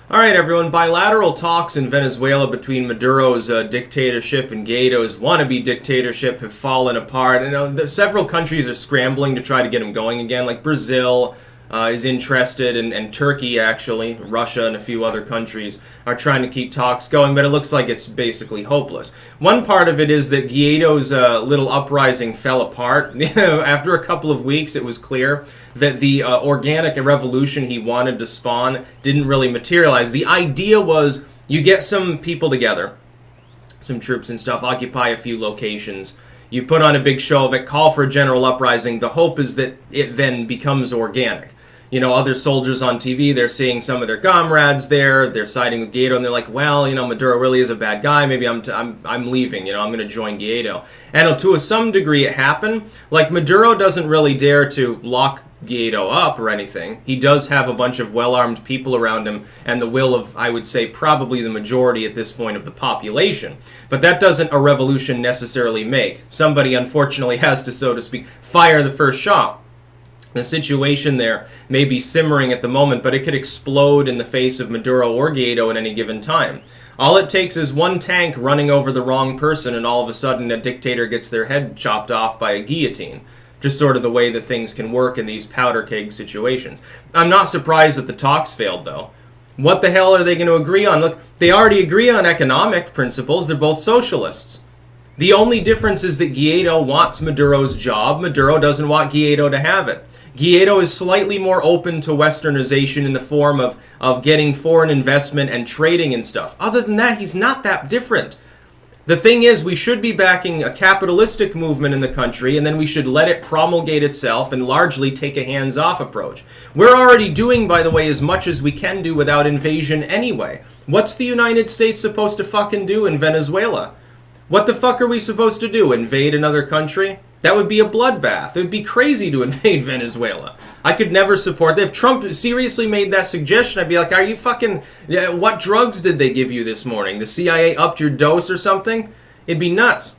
All right, everyone. Bilateral talks in Venezuela between Maduro's dictatorship and Guaido's wannabe dictatorship have fallen apart. Several countries are scrambling to try to get them going again, like Brazil is interested, and Turkey, actually, Russia and a few other countries are trying to keep talks going, but it looks like it's basically hopeless. One part of it is that Guaido's little uprising fell apart. After a couple of weeks, it was clear that the organic revolution he wanted to spawn didn't really materialize. The idea was you get some people together, some troops and stuff, occupy a few locations, you put on a big show of it, call for a general uprising. The hope is that it then becomes organic. Other soldiers on TV, they're seeing some of their comrades there, they're siding with Guaido, and they're like, well, Maduro really is a bad guy, maybe I'm leaving, I'm going to join Guaido. And to some degree it happened. Like, Maduro doesn't really dare to lock Guaido up or anything. He does have a bunch of well-armed people around him and the will of, I would say, probably the majority at this point of the population. But that doesn't a revolution necessarily make. Somebody, unfortunately, has to, so to speak, fire the first shot. The situation there may be simmering at the moment, but it could explode in the face of Maduro or Guaido at any given time. All it takes is one tank running over the wrong person, and all of a sudden a dictator gets their head chopped off by a guillotine. Just sort of the way that things can work in these powder keg situations. I'm not surprised that the talks failed, though. What the hell are they going to agree on? Look, they already agree on economic principles. They're both socialists. The only difference is that Guaido wants Maduro's job. Maduro doesn't want Guaido to have it. Guaido is slightly more open to westernization in the form of getting foreign investment and trading and stuff. Other than that, he's not that different. The thing is, we should be backing a capitalistic movement in the country, and then we should let it promulgate itself and largely take a hands-off approach. We're already doing, by the way, as much as we can do without invasion anyway. What's the United States supposed to fucking do in Venezuela? What the fuck are we supposed to do? Invade another country? That would be a bloodbath. It would be crazy to invade Venezuela. I could never support that. If Trump seriously made that suggestion, I'd be like, are you fucking... what drugs did they give you this morning? The CIA upped your dose or something? It'd be nuts.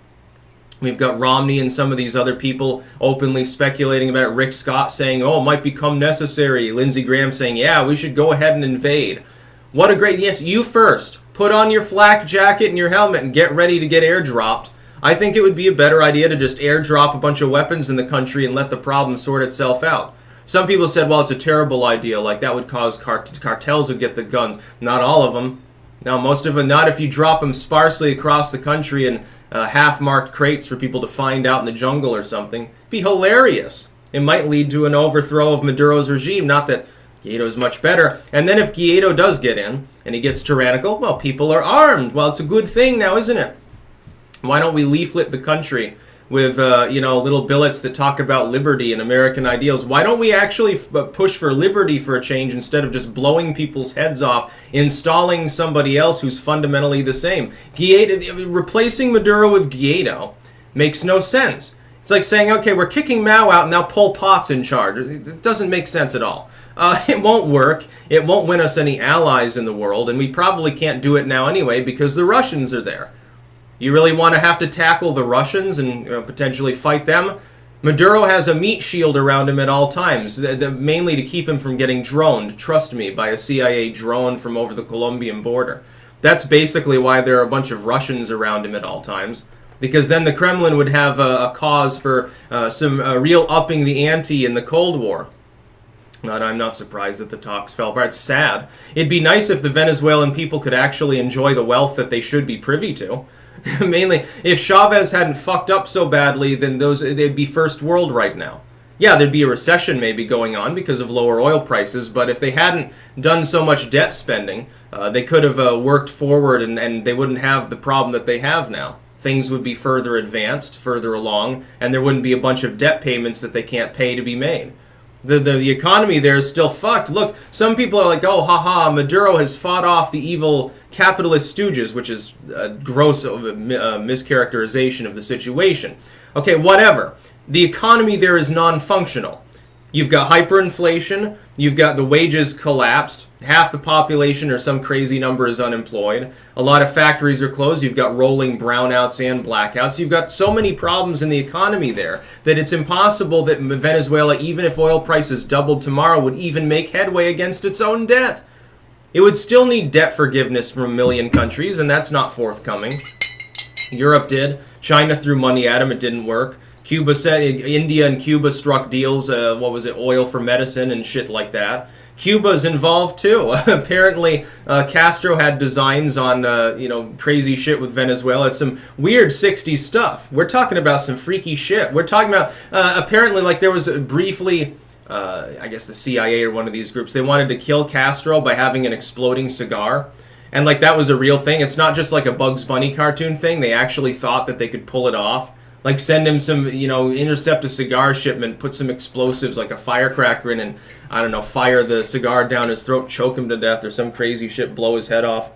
We've got Romney and some of these other people openly speculating about it. Rick Scott saying, oh, it might become necessary. Lindsey Graham saying, yeah, we should go ahead and invade. What a great... Yes, you first. Put on your flak jacket and your helmet and get ready to get airdropped. I think it would be a better idea to just airdrop a bunch of weapons in the country and let the problem sort itself out. Some people said, well, it's a terrible idea, like that would cause cartels would get the guns. Not all of them. No, most of them, not if you drop them sparsely across the country in half-marked crates for people to find out in the jungle or something. It'd be hilarious. It might lead to an overthrow of Maduro's regime, not that Guaido's much better. And then if Guaido does get in and he gets tyrannical, well, people are armed. Well, it's a good thing now, isn't it? Why don't we leaflet the country with, little billets that talk about liberty and American ideals? Why don't we actually push for liberty for a change instead of just blowing people's heads off, installing somebody else who's fundamentally the same? Replacing Maduro with Guaido makes no sense. It's like saying, okay, we're kicking Mao out and now Pol Pot's in charge. It doesn't make sense at all. It won't work. It won't win us any allies in the world, and we probably can't do it now anyway because the Russians are there. You really want to have to tackle the Russians and potentially fight them? Maduro has a meat shield around him at all times, mainly to keep him from getting droned, trust me, by a CIA drone from over the Colombian border. That's basically why there are a bunch of Russians around him at all times, because then the Kremlin would have a cause for some real upping the ante in the Cold War. I'm not surprised that the talks fell apart. It's sad. It'd be nice if the Venezuelan people could actually enjoy the wealth that they should be privy to. Mainly, if Chavez hadn't fucked up so badly, then they'd be first world right now. Yeah, there'd be a recession maybe going on because of lower oil prices, but if they hadn't done so much debt spending, they could have worked forward and they wouldn't have the problem that they have now. Things would be further advanced, further along, and there wouldn't be a bunch of debt payments that they can't pay to be made. The economy there is still fucked. Look, some people are like, oh, haha, Maduro has fought off the evil capitalist stooges, which is a gross mischaracterization of the situation. Okay, whatever. The economy there is non-functional. You've got hyperinflation, you've got the wages collapsed, half the population or some crazy number is unemployed, a lot of factories are closed, you've got rolling brownouts and blackouts, you've got so many problems in the economy there that it's impossible that Venezuela, even if oil prices doubled tomorrow, would even make headway against its own debt. It would still need debt forgiveness from a million countries, and that's not forthcoming. Europe did. China threw money at him. It didn't work. Cuba said, India and Cuba struck deals, oil for medicine and shit like that. Cuba's involved too. Apparently, Castro had designs on, crazy shit with Venezuela. It's some weird 60s stuff. We're talking about some freaky shit. We're talking about, apparently, like there was briefly, I guess the CIA or one of these groups, they wanted to kill Castro by having an exploding cigar. And like that was a real thing. It's not just like a Bugs Bunny cartoon thing. They actually thought that they could pull it off. Like send him some, intercept a cigar shipment, put some explosives like a firecracker in and, I don't know, fire the cigar down his throat, choke him to death or some crazy shit, blow his head off.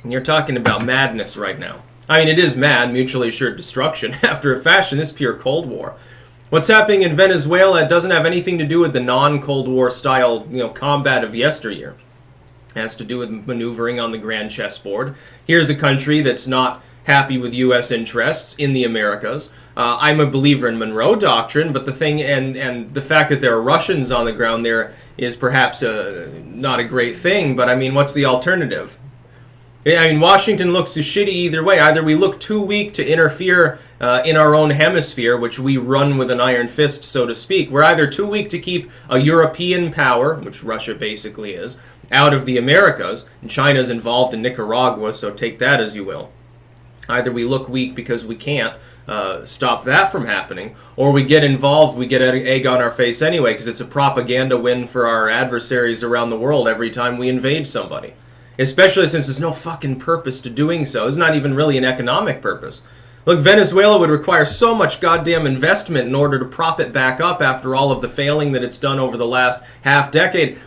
And you're talking about madness right now. I mean, it is mad, mutually assured destruction. After a fashion, this is pure Cold War. What's happening in Venezuela doesn't have anything to do with the non-Cold War style, combat of yesteryear. It has to do with maneuvering on the grand chessboard. Here's a country that's not happy with U.S. interests in the Americas. I'm a believer in Monroe Doctrine, but the thing and the fact that there are Russians on the ground there is perhaps not a great thing, but I mean, what's the alternative? I mean, Washington looks shitty either way. Either we look too weak to interfere in our own hemisphere, which we run with an iron fist, so to speak. We're either too weak to keep a European power, which Russia basically is, out of the Americas, and China's involved in Nicaragua, so take that as you will. Either we look weak because we can't stop that from happening, or we get involved, we get egg on our face anyway, because it's a propaganda win for our adversaries around the world every time we invade somebody. Especially since there's no fucking purpose to doing so. It's not even really an economic purpose. Look, Venezuela would require so much goddamn investment in order to prop it back up after all of the failing that it's done over the last half decade.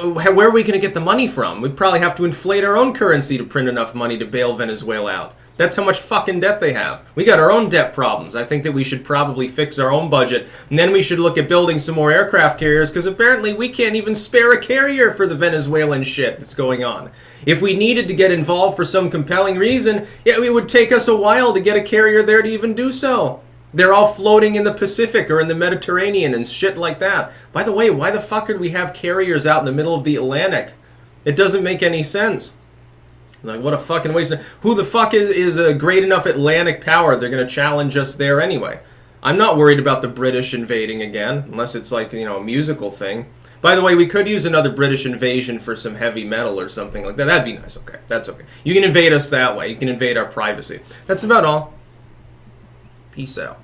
Where are we going to get the money from? We'd probably have to inflate our own currency to print enough money to bail Venezuela out. That's how much fucking debt they have. We got our own debt problems. I think that we should probably fix our own budget, and then we should look at building some more aircraft carriers, because apparently we can't even spare a carrier for the Venezuelan shit that's going on. If we needed to get involved for some compelling reason, it would take us a while to get a carrier there to even do so. They're all floating in the Pacific or in the Mediterranean and shit like that. By the way, why the fuck would we have carriers out in the middle of the Atlantic? It doesn't make any sense. Like, what a fucking waste. Who the fuck is a great enough Atlantic power they're going to challenge us there anyway? I'm not worried about the British invading again, unless it's like, a musical thing. By the way, we could use another British invasion for some heavy metal or something like that. That'd be nice. Okay, that's okay. You can invade us that way. You can invade our privacy. That's about all. Peace out.